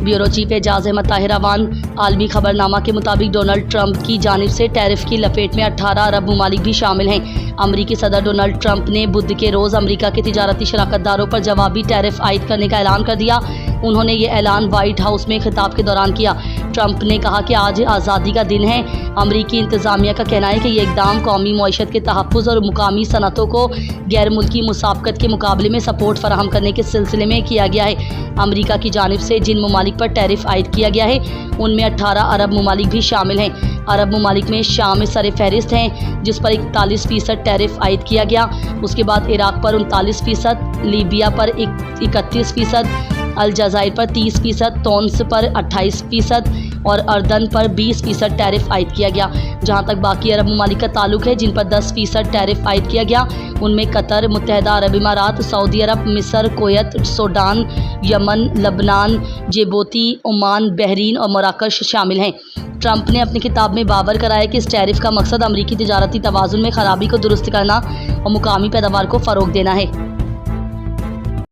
Bureau chief Ejaz Ahmad Tahir Awan आलमी खबरनामा के मुताबिक डोनाल्ड ट्रंप की जानिब से टैरिफ की लपेट में 18 अरब ममालिक भी शामिल हैं। अमरीकी सदर डोनाल्ड ट्रंप ने बुध के रोज़ अमरीका के तिजारती शराकतदारों पर जवाबी टैरिफ आयद करने का ऐलान कर दिया। उन्होंने ये ऐलान व्हाइट हाउस में खिताब के दौरान किया। ट्रंप ने कहा कि आज आज़ादी का दिन है। अमरीकी इंतज़ामिया का कहना है कि ये इक़दाम कौमी मईशत के तहफ़्फ़ुज़ और मुकामी सनतों को गैर मुल्की मुसाबकत के मुकाबले में सपोर्ट फराहम करने के सिलसिले में किया गया है। अमरीका की जानिब से जिन ममालिक पर टैरिफ आयद किया गया है उनमें 18 अरब ममालिक भी शामिल हैं। अरब ममालिक में शाम सर फहरिस्त हैं जिस पर 41% टैरिफ आयद किया गया। उसके बाद इराक़ पर 39%, लीबिया पर 31%, अलजाज़ाइर पर 30%, तोन्स पर 28% और अर्दन पर 20% टैरिफ आयद किया गया। जहां तक बाकी अरब ममालिक का ताल्लुक है जिन पर 10% टैरिफ आयद किया गया उनमें कतर, मुत्तहदा अरब इमारात, सऊदी अरब, मिस्र, कुवैत, सूडान, यमन, लबनान, जिबूती, ओमान, बहरीन और मराकश शामिल हैं। ट्रंप ने अपने खिताब में बावर कराया कि इस टैरिफ का मकसद अमरीकी तिजारती तवाज़ुन में खराबी को दुरुस्त करना और मुकामी पैदावार को फ़रोग़ देना है।